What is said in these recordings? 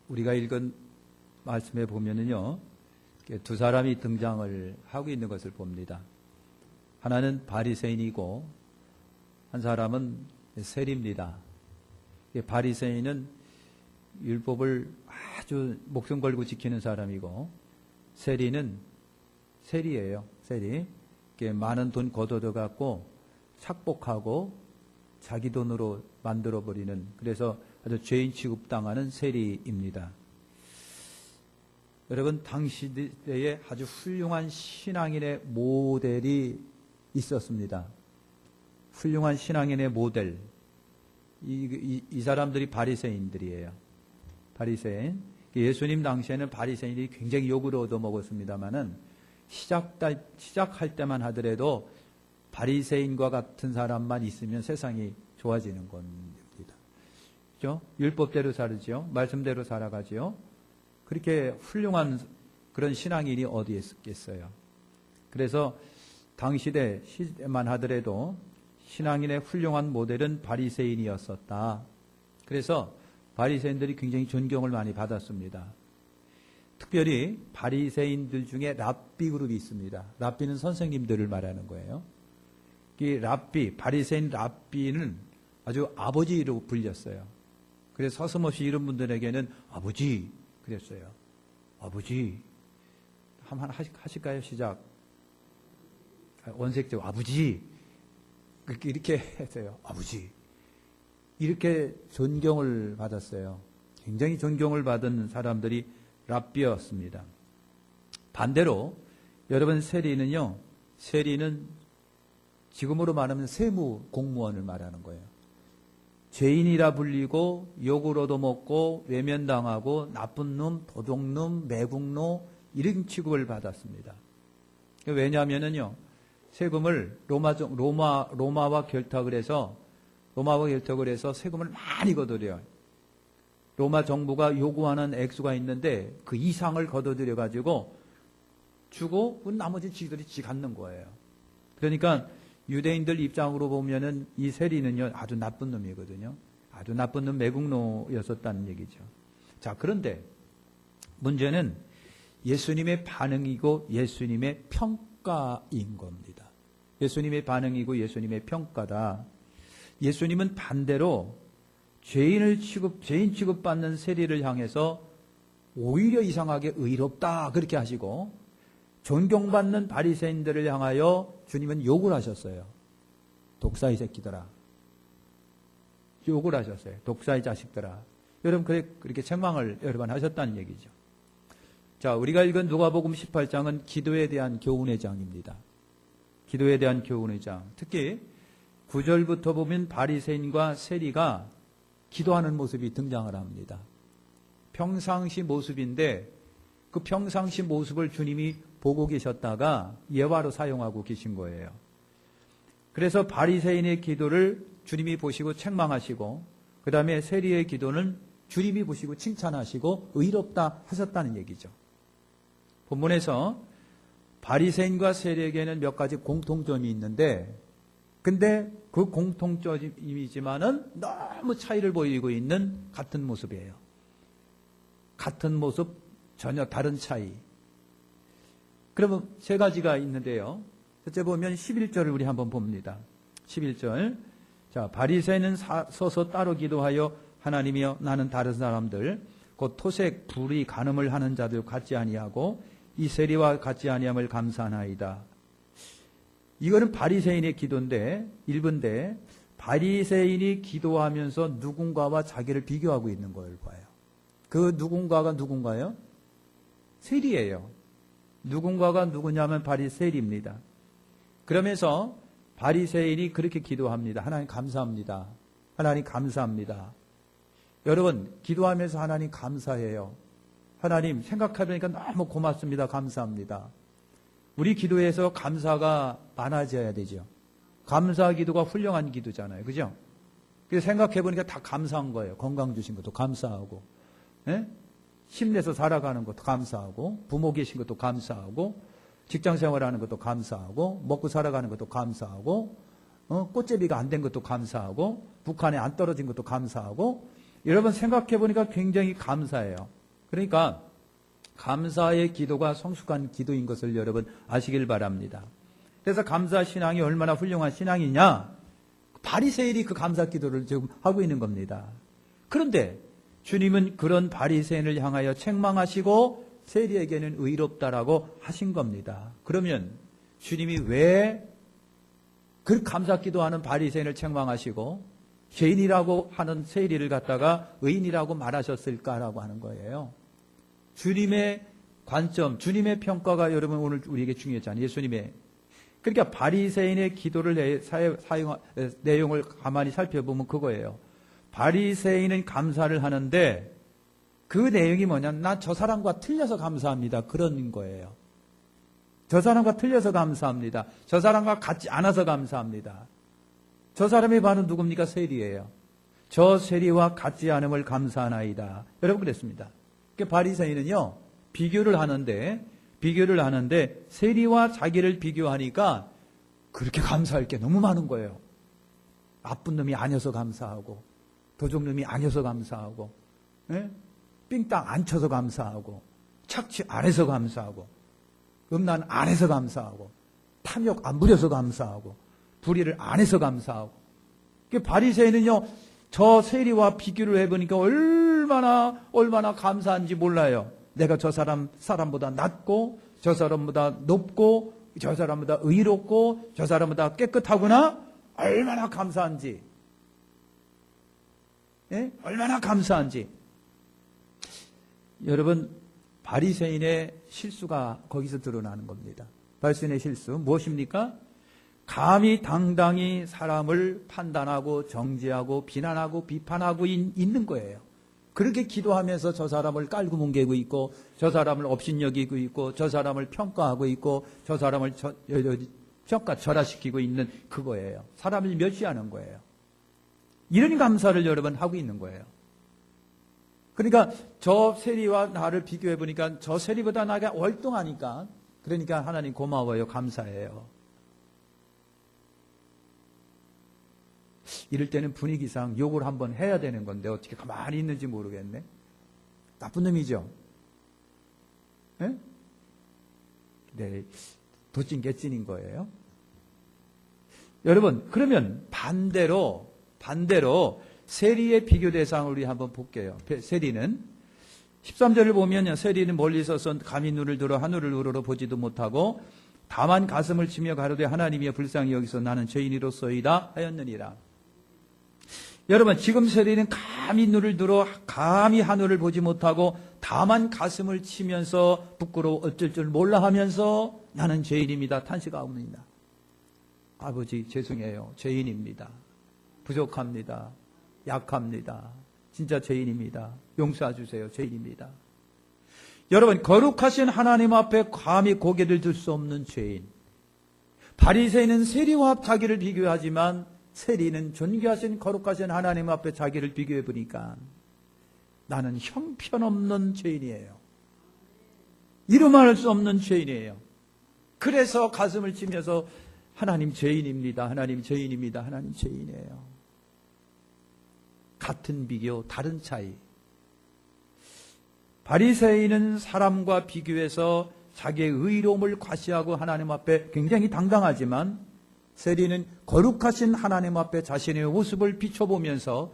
우리가 읽은 말씀에 보면은요, 두 사람이 등장을 하고 있는 것을 봅니다. 하나는 바리새인이고 한 사람은 세리입니다. 바리새인은 율법을 아주 목숨 걸고 지키는 사람이고, 세리는 세리예요. 세리. 많은 돈 걷어져 갖고 착복하고 자기 돈으로 만들어버리는, 그래서 아주 죄인 취급당하는 세리입니다. 여러분, 당시대에 아주 훌륭한 신앙인의 모델이 있었습니다. 훌륭한 신앙인의 모델. 이 사람들이 바리새인들이에요. 바리새인. 예수님 당시에는 바리새인이 굉장히 욕을 얻어먹었습니다만은 시작할 때만 하더라도 바리새인과 같은 사람만 있으면 세상이 좋아지는 겁니다. 그렇죠? 율법대로 살죠. 말씀대로 살아가죠. 그렇게 훌륭한 그런 신앙인이 어디에 있겠어요. 그래서 시대만 하더라도 신앙인의 훌륭한 모델은 바리새인이었었다. 그래서 바리새인들이 굉장히 존경을 많이 받았습니다. 특별히 바리새인들 중에 랍비 그룹이 있습니다. 랍비는 선생님들을 말하는 거예요. 이 랍비, 바리새인 랍비는 아주 아버지로 불렸어요. 그래서 서슴없이 이런 분들에게는 아버지 그랬어요. 아버지. 한번 하실까요? 시작. 원색적 아버지. 이렇게 했어요. 아버지. 이렇게 존경을 받았어요. 굉장히 존경을 받은 사람들이 랍비였습니다. 반대로 여러분, 세리는요, 세리는 지금으로 말하면 세무 공무원을 말하는 거예요. 죄인이라 불리고 욕을 얻어먹고 외면당하고 나쁜 놈, 도둑놈, 매국노 이런 취급을 받았습니다. 왜냐하면은요, 세금을 로마와 결탁을 해서 세금을 많이 걷어들여요. 로마 정부가 요구하는 액수가 있는데 그 이상을 걷어들여 가지고 주고 나머지 지들이 갖는 거예요. 그러니까 유대인들 입장으로 보면은 이 세리는요, 아주 나쁜 놈이거든요. 아주 나쁜 놈, 매국노였었다는 얘기죠. 자, 그런데 문제는 예수님의 반응이고 예수님의 평가인 겁니다. 예수님의 반응이고 예수님의 평가다. 예수님은 반대로 죄인 취급받는 세리를 향해서 오히려 이상하게 의롭다 그렇게 하시고, 존경받는 바리새인들을 향하여 주님은 욕을 하셨어요. 독사의 새끼들아. 욕을 하셨어요. 독사의 자식들아. 여러분, 그렇게 책망을 여러 번 하셨다는 얘기죠. 자, 우리가 읽은 누가복음 18장은 기도에 대한 교훈의 장입니다. 기도에 대한 교훈의 장. 특히 9절부터 보면 바리새인과 세리가 기도하는 모습이 등장을 합니다. 평상시 모습인데 그 평상시 모습을 주님이 보고 계셨다가 예화로 사용하고 계신 거예요. 그래서 바리새인의 기도를 주님이 보시고 책망하시고, 그 다음에 세리의 기도는 주님이 보시고 칭찬하시고 의롭다 하셨다는 얘기죠. 본문에서 바리새인과 세리에게는 몇 가지 공통점이 있는데, 근데 그 공통점이지만은 너무 차이를 보이고 있는 같은 모습이에요. 같은 모습, 전혀 다른 차이. 그러면 세 가지가 있는데요. 첫째 보면 11절을 우리 한번 봅니다. 11절. 자, 바리새인은 서서 따로 기도하여 하나님이여, 나는 다른 사람들 곧 토색, 불의, 간음을 하는 자들 같지 아니하고 이 세리와 같지 아니함을 감사하나이다. 이거는 바리새인의 기도인데, 일부인데, 바리새인이 기도하면서 누군가와 자기를 비교하고 있는 걸 봐요. 그 누군가가 누군가요? 세리예요. 누군가가 누구냐면 바리새인입니다. 그러면서 바리새인이 그렇게 기도합니다. 하나님 감사합니다. 하나님 감사합니다. 여러분, 기도하면서 하나님 감사해요. 하나님 생각해보니까 너무 고맙습니다. 감사합니다. 우리 기도에서 감사가 많아져야 되죠. 감사 기도가 훌륭한 기도잖아요. 그죠? 그래서 생각해보니까 다 감사한 거예요. 건강 주신 것도 감사하고, 예? 힘내서 살아가는 것도 감사하고, 부모 계신 것도 감사하고, 직장 생활하는 것도 감사하고, 먹고 살아가는 것도 감사하고, 꽃제비가 안 된 것도 감사하고, 북한에 안 떨어진 것도 감사하고, 여러분 생각해 보니까 굉장히 감사해요. 그러니까 감사의 기도가 성숙한 기도인 것을 여러분 아시길 바랍니다. 그래서 감사 신앙이 얼마나 훌륭한 신앙이냐? 바리새인이 그 감사 기도를 지금 하고 있는 겁니다. 그런데 주님은 그런 바리새인을 향하여 책망하시고 세리에게는 의롭다라고 하신 겁니다. 그러면 주님이 왜 그 감사 기도하는 바리새인을 책망하시고 죄인이라고 하는 세리를 갖다가 의인이라고 말하셨을까라고 하는 거예요. 주님의 관점, 주님의 평가가 여러분 오늘 우리에게 중요하잖아요. 예수님의. 그러니까 바리새인의 기도를 내용을 가만히 살펴보면 그거예요. 바리새인은 감사를 하는데 그 내용이 뭐냐면 나 저 사람과 틀려서 감사합니다. 그런 거예요. 저 사람과 틀려서 감사합니다. 저 사람과 같지 않아서 감사합니다. 저 사람이 바로 누굽니까? 세리예요. 저 세리와 같지 않음을 감사하나이다. 여러분 그랬습니다. 그러니까 바리새인은요 비교를 하는데 세리와 자기를 비교하니까 그렇게 감사할 게 너무 많은 거예요. 나쁜 놈이 아니어서 감사하고 도둑놈이 아니어서 감사하고 삥땅 안 쳐서 감사하고 착취 안 해서 감사하고 음란 안 해서 감사하고 탐욕 안 부려서 감사하고 불의를 안 해서 감사하고 바리새인은요 저 세리와 비교를 해보니까 얼마나 감사한지 몰라요. 내가 저 사람보다 낫고 저 사람보다 높고 저 사람보다 의롭고 저 사람보다 깨끗하구나. 얼마나 감사한지. 얼마나 감사한지. 여러분 바리새인의 실수가 거기서 드러나는 겁니다. 바리새인의 실수 무엇입니까? 감히 당당히 사람을 판단하고 정죄하고 비난하고 비판하고 있는 거예요. 그렇게 기도하면서 저 사람을 깔고 뭉개고 있고 저 사람을 업신여기고 있고 저 사람을 평가하고 있고 저 사람을 절하시키고 있는 그거예요. 사람을 멸시하는 거예요. 이런 감사를 여러분 하고 있는 거예요. 그러니까 저 세리와 나를 비교해 보니까 저 세리보다 나가 월등하니까 그러니까 하나님 고마워요. 감사해요. 이럴 때는 분위기상 욕을 한번 해야 되는 건데 어떻게 가만히 있는지 모르겠네. 나쁜 놈이죠. 네, 도찐 개찐인 거예요. 여러분 그러면 반대로 세리의 비교 대상을 우리 한번 볼게요. 세리는 13절을 보면 세리는 멀리 서서 감히 눈을 들어 하늘을 우러러 보지도 못하고 다만 가슴을 치며 가로되 하나님이여 불쌍히 여기서 나는 죄인이로소이다 하였느니라. 여러분 지금 세리는 감히 눈을 들어 감히 하늘을 보지 못하고 다만 가슴을 치면서 부끄러워 어쩔 줄 몰라 하면서 나는 죄인입니다. 탄식하옵니다. 아버지 죄송해요. 죄인입니다. 부족합니다. 약합니다. 진짜 죄인입니다. 용서해 주세요. 죄인입니다. 여러분 거룩하신 하나님 앞에 감히 고개를 들 수 없는 죄인. 바리새인은 세리와 자기를 비교하지만 세리는 존귀하신 거룩하신 하나님 앞에 자기를 비교해 보니까 나는 형편없는 죄인이에요. 이루말할 수 없는 죄인이에요. 그래서 가슴을 치면서 하나님 죄인입니다. 하나님 죄인입니다. 하나님 죄인이에요. 같은 비교, 다른 차이. 바리새인은 사람과 비교해서 자기의 의로움을 과시하고 하나님 앞에 굉장히 당당하지만 세리는 거룩하신 하나님 앞에 자신의 모습을 비춰보면서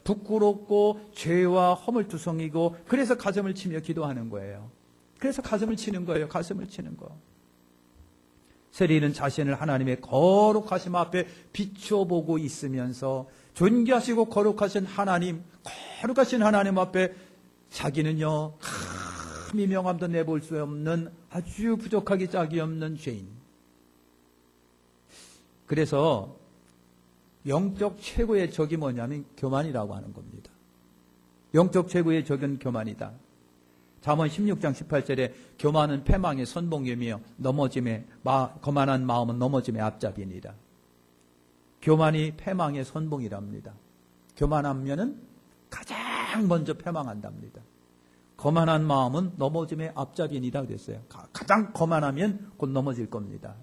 부끄럽고 죄와 허물투성이고 그래서 가슴을 치며 기도하는 거예요. 그래서 가슴을 치는 거예요. 가슴을 치는 거. 세리는 자신을 하나님의 거룩하심 앞에 비춰보고 있으면서 존귀하시고 거룩하신 하나님 앞에 자기는요 감히 명함도 내볼 수 없는 아주 부족하기 짝이 없는 죄인. 그래서 영적 최고의 적이 뭐냐면 교만이라고 하는 겁니다. 영적 최고의 적은 교만이다. 잠언 16장 18절에 교만은 패망의 선봉이며 거만한 마음은 넘어짐의 앞잡이니라. 교만이 패망의 선봉이랍니다. 교만하면은 가장 먼저 패망한답니다. 거만한 마음은 넘어짐의 앞잡이니라 그랬어요. 가장 거만하면 곧 넘어질 겁니다.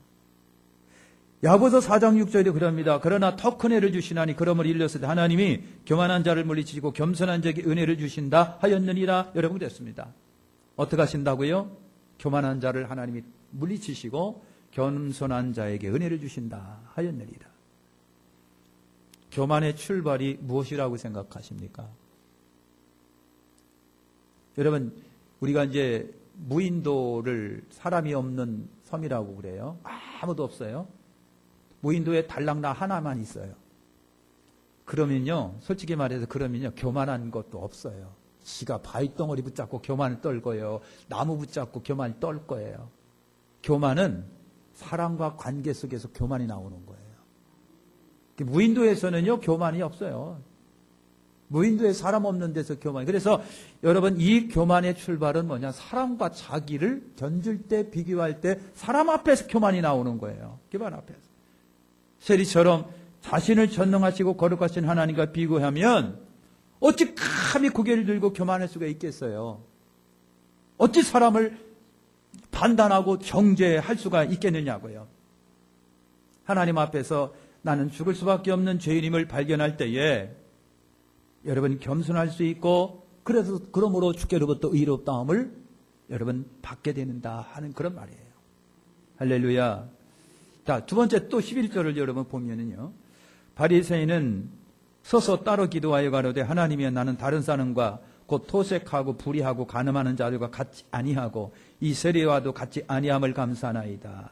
야고보서 4장 6절에 그럽니다. 그러나 더 큰 애를 주시나니 그러므로 일렀을 때 하나님이 교만한 자를 물리치시고 겸손한 자에게 은혜를 주신다 하였느니라. 여러분 그랬습니다. 어떻게 하신다고요? 교만한 자를 하나님이 물리치시고 겸손한 자에게 은혜를 주신다 하였느니라. 교만의 출발이 무엇이라고 생각하십니까? 여러분, 우리가 이제 무인도를 사람이 없는 섬이라고 그래요. 아무도 없어요. 무인도에 달랑나 하나만 있어요. 그러면요, 솔직히 말해서 그러면요, 교만한 것도 없어요. 지가 바위덩어리 붙잡고 교만을 떨고요. 나무 붙잡고 교만을 떨 거예요. 교만은 사랑과 관계 속에서 교만이 나오는 거예요. 무인도에서는요, 교만이 없어요. 무인도에 사람 없는 데서 교만. 그래서 여러분, 이 교만의 출발은 뭐냐? 사람과 자기를 견줄 때, 비교할 때 사람 앞에서 교만이 나오는 거예요. 교만 앞에서. 세리처럼 자신을 전능하시고 거룩하신 하나님과 비교하면 어찌 감히 고개를 들고 교만할 수가 있겠어요? 어찌 사람을 판단하고 정죄할 수가 있겠느냐고요. 하나님 앞에서 나는 죽을 수밖에 없는 죄인임을 발견할 때에 여러분 겸손할 수 있고 그러므로 주께로부터 의롭다함을 여러분 받게 되는다 하는 그런 말이에요. 할렐루야. 자, 두 번째 또 11절을 여러분 보면은요. 바리새인은 서서 따로 기도하여 가로되 하나님이여 나는 다른 사람과 곧 토색하고 불의하고 간음하는 자들과 같이 아니하고 이 세리와도 같이 아니함을 감사하나이다.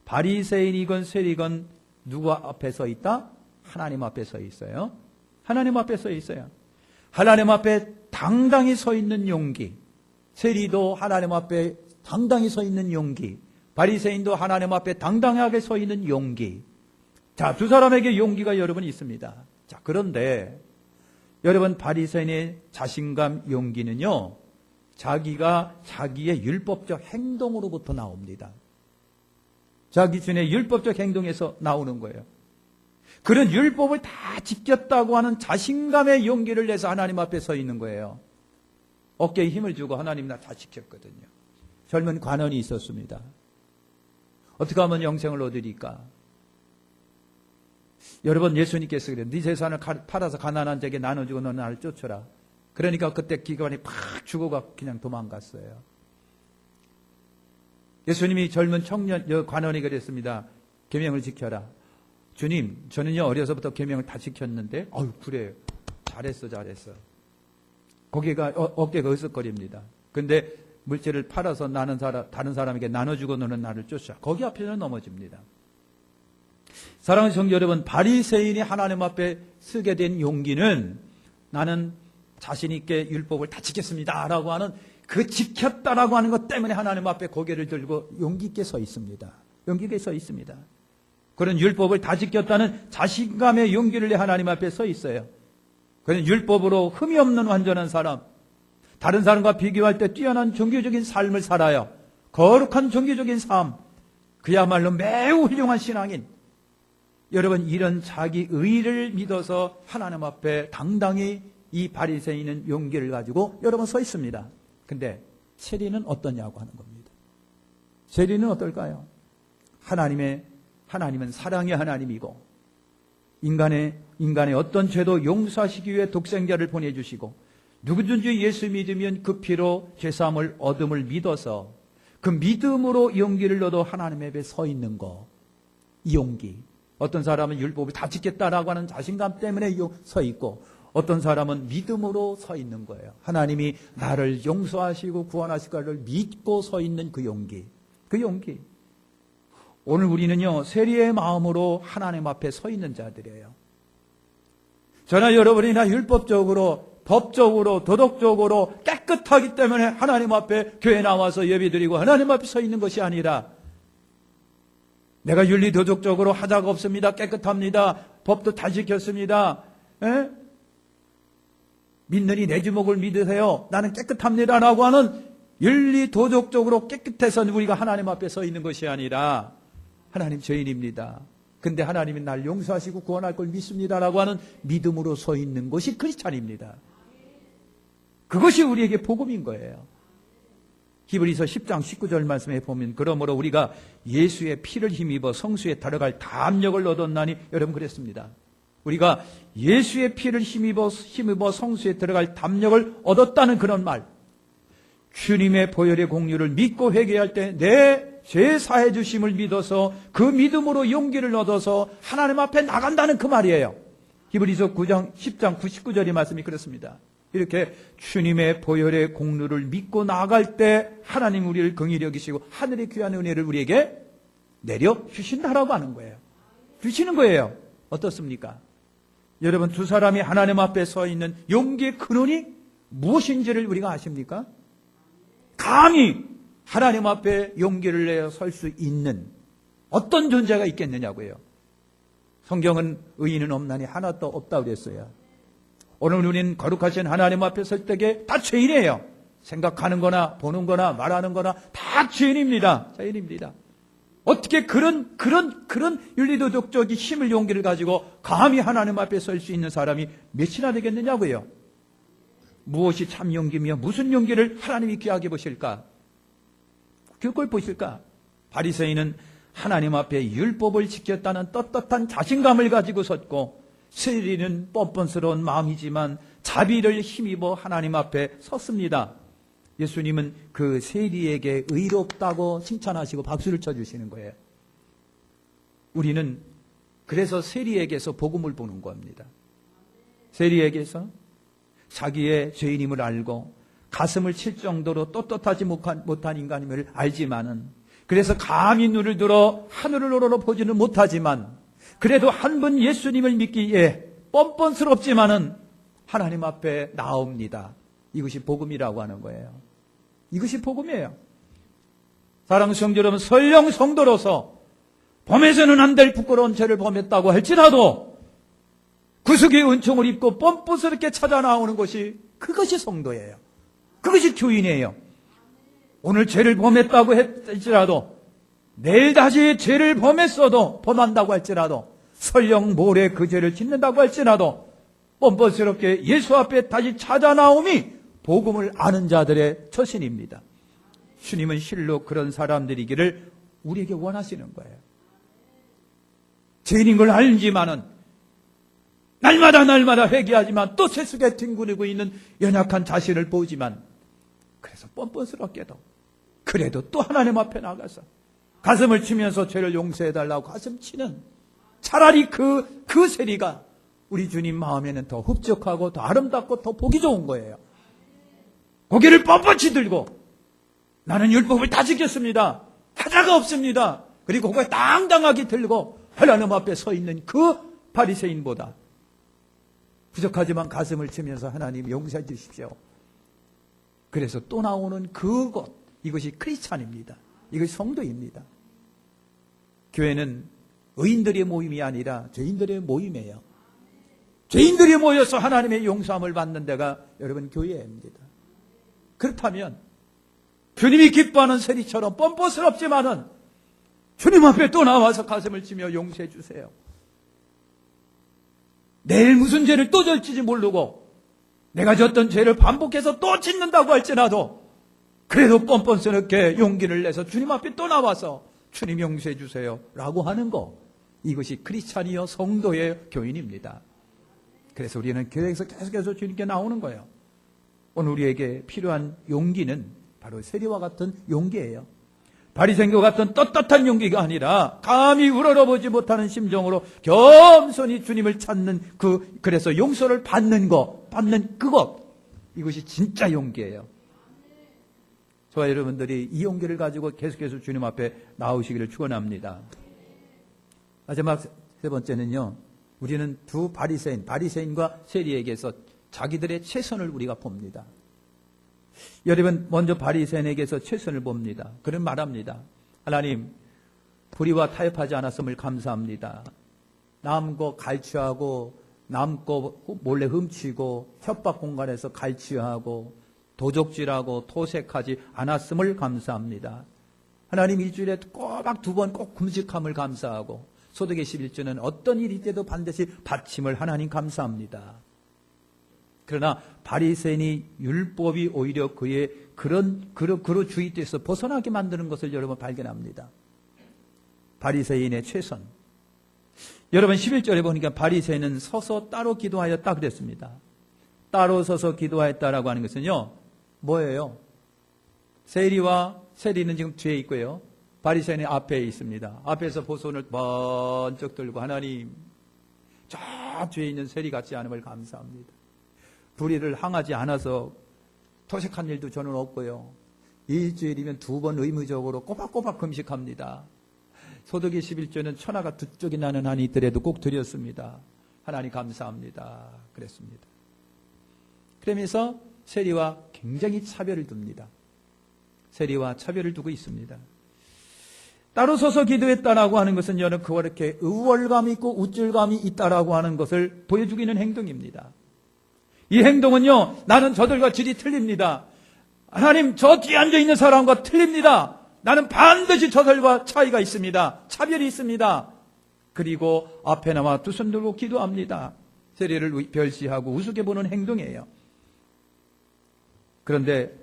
바리새인이건 세리건 누구 앞에 서 있다? 하나님 앞에 서 있어요. 하나님 앞에 서 있어요. 하나님 앞에 당당히 서 있는 용기. 세리도 하나님 앞에 당당히 서 있는 용기. 바리새인도 하나님 앞에 당당하게 서 있는 용기. 자, 두 사람에게 용기가 여러분 있습니다. 자, 그런데 여러분 바리새인의 자신감 용기는요. 자기가 자기의 율법적 행동으로부터 나옵니다. 자기 전에 율법적 행동에서 나오는 거예요. 그런 율법을 다 지켰다고 하는 자신감의 용기를 내서 하나님 앞에 서 있는 거예요. 어깨에 힘을 주고 하나님 나 다 지켰거든요. 젊은 관원이 있었습니다. 어떻게 하면 영생을 얻으리까? 여러분 예수님께서 그래요. 네 재산을 팔아서 가난한 자에게 나눠주고 너는 나를 쫓아라. 그러니까 그때 기관이 팍 죽어가 그냥 도망갔어요. 예수님이 젊은 청년 관원이 그랬습니다. 계명을 지켜라. 주님, 저는요 어려서부터 계명을 다 지켰는데, 그래, 잘했어. 어깨가 으쓱거립니다. 근데 물질을 팔아서 다른 사람에게 나눠주고 너는 나를 쫓아. 거기 앞에는 넘어집니다. 사랑하는 성도 여러분, 바리새인이 하나님 앞에 쓰게 된 용기는 나는 자신 있게 율법을 다 지켰습니다라고 하는 그 지켰다라고 하는 것 때문에 하나님 앞에 고개를 들고 용기 있게 서 있습니다. 용기 있게 서 있습니다. 그런 율법을 다 지켰다는 자신감의 용기를 내 하나님 앞에 서 있어요. 그런 율법으로 흠이 없는 완전한 사람, 다른 사람과 비교할 때 뛰어난 종교적인 삶을 살아요. 거룩한 종교적인 삶, 그야말로 매우 훌륭한 신앙인. 여러분 이런 자기 의를 믿어서 하나님 앞에 당당히 이 바리새인은 용기를 가지고 여러분 서 있습니다. 근데 세리는 어떠냐고 하는 겁니다. 세리는 어떨까요? 하나님은 사랑의 하나님이고 인간의 어떤 죄도 용서하시기 위해 독생자를 보내주시고 누구든지 예수 믿으면 그 피로 죄사함을 얻음을 믿어서 그 믿음으로 용기를 얻어 하나님 앞에 서 있는 거. 이 용기. 어떤 사람은 율법을 다 지켰다라고 하는 자신감 때문에 서 있고 어떤 사람은 믿음으로 서 있는 거예요. 하나님이 나를 용서하시고 구원하실 것을 믿고 서 있는 그 용기. 그 용기. 오늘 우리는요, 세리의 마음으로 하나님 앞에 서 있는 자들이에요. 저나 여러분이나 율법적으로, 법적으로, 도덕적으로 깨끗하기 때문에 하나님 앞에 교회 나와서 예배드리고 하나님 앞에 서 있는 것이 아니라 내가 윤리 도덕적으로 하자가 없습니다. 깨끗합니다. 법도 다 지켰습니다. 에? 믿느니 내 주먹을 믿으세요. 나는 깨끗합니다. 라고 하는 윤리 도덕적으로 깨끗해서 우리가 하나님 앞에 서 있는 것이 아니라 하나님 죄인입니다. 근데 하나님이 날 용서하시고 구원할 걸 믿습니다. 라고 하는 믿음으로 서 있는 것이 크리스찬입니다. 그것이 우리에게 복음인 거예요. 히브리서 10장 19절 말씀에 보면 그러므로 우리가 예수의 피를 힘입어 성수에 들어갈 담력을 얻었나니 여러분 그랬습니다. 우리가 예수의 피를 힘입어 성수에 들어갈 담력을 얻었다는 그런 말. 주님의 보혈의 공유를 믿고 회개할 때 내 죄 사해 주심을 믿어서 그 믿음으로 용기를 얻어서 하나님 앞에 나간다는 그 말이에요. 히브리서 9장 10장 99절의 말씀이 그렇습니다. 이렇게 주님의 보혈의 공로를 믿고 나아갈 때 하나님 우리를 긍휼히 여기시고 하늘의 귀한 은혜를 우리에게 내려주신다라고 하는 거예요. 주시는 거예요. 어떻습니까? 여러분 두 사람이 하나님 앞에 서 있는 용기의 근원이 무엇인지를 우리가 아십니까? 감히 하나님 앞에 용기를 내어 설 수 있는 어떤 존재가 있겠느냐고요. 성경은 의인은 없나니 하나도 없다고 그랬어요. 오늘 우리는 거룩하신 하나님 앞에 설 때에 다 죄인이에요. 생각하는 거나 보는 거나 말하는 거나 다 죄인입니다. 죄인입니다. 어떻게 그런 윤리도덕적인 힘을 용기를 가지고 감히 하나님 앞에 설 수 있는 사람이 몇이나 되겠느냐고요. 무엇이 참 용기며 무슨 용기를 하나님이 귀하게 보실까? 그걸 보실까? 바리새인은 하나님 앞에 율법을 지켰다는 떳떳한 자신감을 가지고 섰고 세리는 뻔뻔스러운 마음이지만 자비를 힘입어 하나님 앞에 섰습니다. 예수님은 그 세리에게 의롭다고 칭찬하시고 박수를 쳐주시는 거예요. 우리는 그래서 세리에게서 복음을 보는 겁니다. 세리에게서 자기의 죄인임을 알고 가슴을 칠 정도로 떳떳하지 못한 인간임을 알지만은 그래서 감히 눈을 들어 하늘을 우러러 보지는 못하지만 그래도 한 번 예수님을 믿기에 뻔뻔스럽지만은 하나님 앞에 나옵니다. 이것이 복음이라고 하는 거예요. 이것이 복음이에요. 사랑하는 성도 여러분, 설령 성도로서 범해서는 안 될 부끄러운 죄를 범했다고 할지라도 구속의 은총을 입고 뻔뻔스럽게 찾아 나오는 것이 그것이 성도예요. 그것이 교인이에요. 오늘 죄를 범했다고 할지라도 내일 다시 죄를 범한다고 할지라도 설령 모레 그 죄를 짓는다고 할지라도 뻔뻔스럽게 예수 앞에 다시 찾아 나옴이 복음을 아는 자들의 처신입니다. 주님은 실로 그런 사람들이기를 우리에게 원하시는 거예요. 죄인인 걸 알지만은 날마다 회개하지만 또 세속에 뒹굴고 있는 연약한 자신을 보지만 그래서 뻔뻔스럽게도 그래도 또 하나님 앞에 나가서 가슴을 치면서 죄를 용서해달라고 가슴 치는 차라리 그 세리가 우리 주님 마음에는 더 흡족하고 더 아름답고 더 보기 좋은 거예요. 고개를 뻣뻣이 들고 나는 율법을 다 지켰습니다. 하자가 없습니다. 그리고 고개 당당하게 들고 하나님 앞에 서 있는 그 바리새인보다 부족하지만 가슴을 치면서 하나님 용서해 주십시오. 그래서 또 나오는 그것, 이것이 크리스찬입니다. 이것이 성도입니다. 교회는 의인들의 모임이 아니라 죄인들의 모임이에요. 죄인들이 모여서 하나님의 용서함을 받는 데가 여러분 교회입니다. 그렇다면 주님이 기뻐하는 세리처럼 뻔뻔스럽지만은 주님 앞에 또 나와서 가슴을 치며 용서해 주세요. 내일 무슨 죄를 또 절지지 모르고 내가 졌던 죄를 반복해서 또 짓는다고 할지라도 그래도 뻔뻔스럽게 용기를 내서 주님 앞에 또 나와서 주님 용서해 주세요 라고 하는 거, 이것이 크리스찬이요 성도의 교인입니다. 그래서 우리는 교회에서 계속해서 주님께 나오는 거예요. 오늘 우리에게 필요한 용기는 바로 세리와 같은 용기예요. 바리새인과 같은 떳떳한 용기가 아니라 감히 우러러보지 못하는 심정으로 겸손히 주님을 찾는 그래서 용서를 받는 그것, 이것이 진짜 용기예요. 저와 여러분들이 이 용기를 가지고 계속해서 주님 앞에 나오시기를 축원합니다. 마지막 세 번째는요, 우리는 두 바리새인과 세리에게서 자기들의 최선을 우리가 봅니다. 여러분, 먼저 바리새인에게서 최선을 봅니다. 그는 말합니다. 하나님, 불의와 타협하지 않았음을 감사합니다. 남 거 갈취하고 남 거 몰래 훔치고 협박 공간에서 갈취하고 도적질하고 토색하지 않았음을 감사합니다. 하나님, 일주일에 꼬박 2번 꼭 금식함을 감사하고 소득의 11조는 어떤 일이 있어도 반드시 바침을 하나님 감사합니다. 그러나 바리새인이 율법이 오히려 그의 그런 주의에서 벗어나게 만드는 것을 여러분 발견합니다. 바리새인의 최선. 여러분 11절에 보니까 바리새인은 서서 따로 기도하였다 그랬습니다. 따로 서서 기도하였다라고 하는 것은요, 뭐예요? 세리는 지금 뒤에 있고요. 바리새인이 앞에 있습니다. 앞에서 보손을 번쩍 들고 하나님, 저 뒤에 있는 세리 같지 않음을 감사합니다. 불의를 항하지 않아서 토색한 일도 저는 없고요. 일주일이면 2번 의무적으로 꼬박꼬박 금식합니다. 소득이 11조는 천하가 2쪽이 나는 한이 있더라도 꼭 드렸습니다. 하나님 감사합니다. 그랬습니다. 그러면서 세리와 굉장히 차별을 둡니다. 세리와 차별을 두고 있습니다. 따로 서서 기도했다라고 하는 것은 저는 그렇게 의월감이 있고 우쭐감이 있다라고 하는 것을 보여주기는 행동입니다. 이 행동은요, 나는 저들과 질이 틀립니다. 하나님, 저 뒤에 앉아있는 사람과 틀립니다. 나는 반드시 저들과 차이가 있습니다. 차별이 있습니다. 그리고 앞에 나와 두 손 들고 기도합니다. 세리를 멸시하고 우습게 보는 행동이에요. 그런데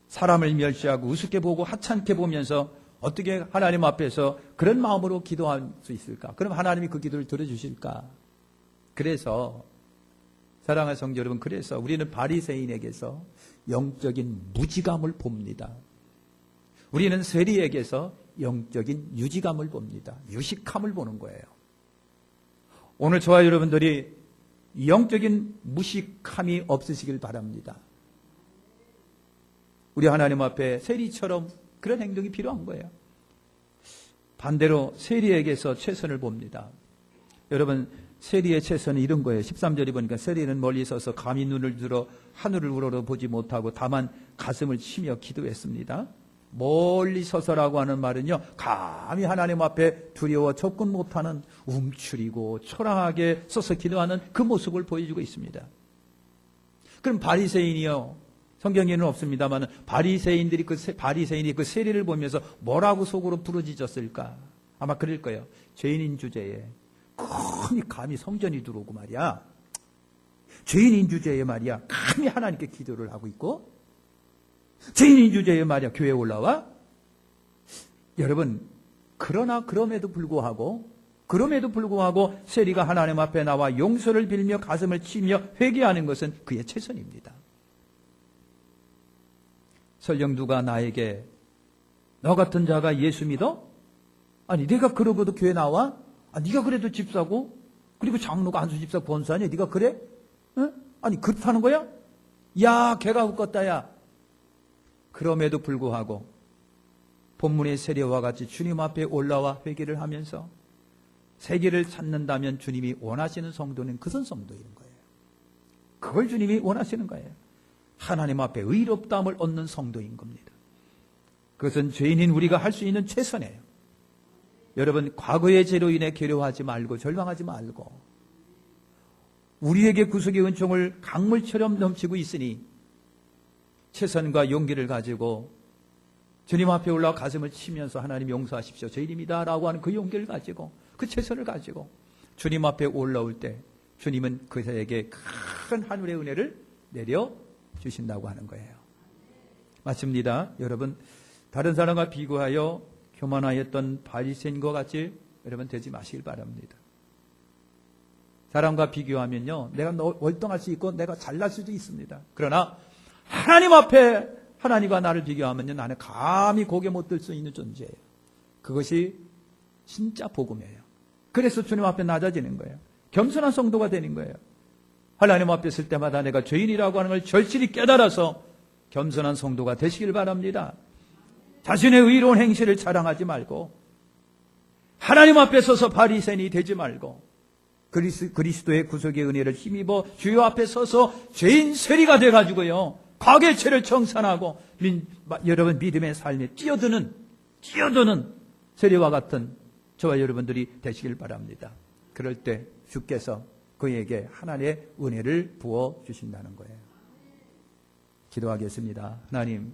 사람을 멸시하고 우습게 보고 하찮게 보면서 어떻게 하나님 앞에서 그런 마음으로 기도할 수 있을까? 그럼 하나님이 그 기도를 들어주실까? 그래서 사랑하는 성도 여러분, 그래서 우리는 바리새인에게서 영적인 무지감을 봅니다. 우리는 세리에게서 영적인 유지감을 봅니다. 유식함을 보는 거예요. 오늘 저와 여러분들이 영적인 무식함이 없으시길 바랍니다. 우리 하나님 앞에 세리처럼 그런 행동이 필요한 거예요. 반대로 세리에게서 최선을 봅니다. 여러분, 세리의 최선은 이런 거예요. 13절에 보니까 세리는 멀리 서서 감히 눈을 들어 하늘을 우러러보지 못하고 다만 가슴을 치며 기도했습니다. 멀리 서서라고 하는 말은요, 감히 하나님 앞에 두려워 접근 못하는 움츠리고 초라하게 서서 기도하는 그 모습을 보여주고 있습니다. 그럼 바리새인이요, 성경에는 없습니다만 바리새인이 그 세리를 보면서 뭐라고 속으로 부르짖었을까? 아마 그럴 거예요. 죄인인 주제에 감히 성전이 들어오고 말이야, 죄인인 주제에 말이야 감히 하나님께 기도를 하고 있고, 죄인인 주제에 말이야 교회에 올라와. 여러분, 그럼에도 불구하고 세리가 하나님 앞에 나와 용서를 빌며 가슴을 치며 회개하는 것은 그의 최선입니다. 설령 누가 나에게 너 같은 자가 예수 믿어? 아니 네가 그러고도 교회 나와? 네가 그래도 집사고 그리고 장로가 안수집사 권사냐? 네가 그래? 응? 아니 그렇다는 거야? 야 개가 웃겼다 야. 그럼에도 불구하고 본문의 세리와 같이 주님 앞에 올라와 회개를 하면서 세계를 찾는다면 주님이 원하시는 성도는 그런 성도인 거예요. 그걸 주님이 원하시는 거예요. 하나님 앞에 의롭다함을 얻는 성도인 겁니다. 그것은 죄인인 우리가 할 수 있는 최선이에요. 여러분, 과거의 죄로 인해 괴로워하지 말고 절망하지 말고 우리에게 구속의 은총을 강물처럼 넘치고 있으니 최선과 용기를 가지고 주님 앞에 올라와 가슴을 치면서 하나님 용서하십시오. 죄인입니다 라고 하는 그 용기를 가지고 그 최선을 가지고 주님 앞에 올라올 때 주님은 그에게 큰 하늘의 은혜를 내려주신다고 하는 거예요. 마칩니다. 여러분, 다른 사람과 비교하여 교만하였던 바리새인과 같이 여러분 되지 마시길 바랍니다. 사람과 비교하면요, 내가 월등할 수 있고 내가 잘날 수도 있습니다. 그러나 하나님 앞에 하나님과 나를 비교하면요, 나는 감히 고개 못 들 수 있는 존재예요. 그것이 진짜 복음이에요. 그래서 주님 앞에 낮아지는 거예요. 겸손한 성도가 되는 거예요. 하나님 앞에 설 때마다 내가 죄인이라고 하는 걸 절실히 깨달아서 겸손한 성도가 되시길 바랍니다. 자신의 의로운 행실을 자랑하지 말고 하나님 앞에 서서 바리새인이 되지 말고 그리스도의 구속의 은혜를 힘입어 주여 앞에 서서 죄인 세리가 돼가지고요, 과거의 죄를 청산하고 여러분 믿음의 삶에 뛰어드는 세리와 같은 저와 여러분들이 되시길 바랍니다. 그럴 때 주께서 그에게 하나님의 은혜를 부어주신다는 거예요. 기도하겠습니다. 하나님,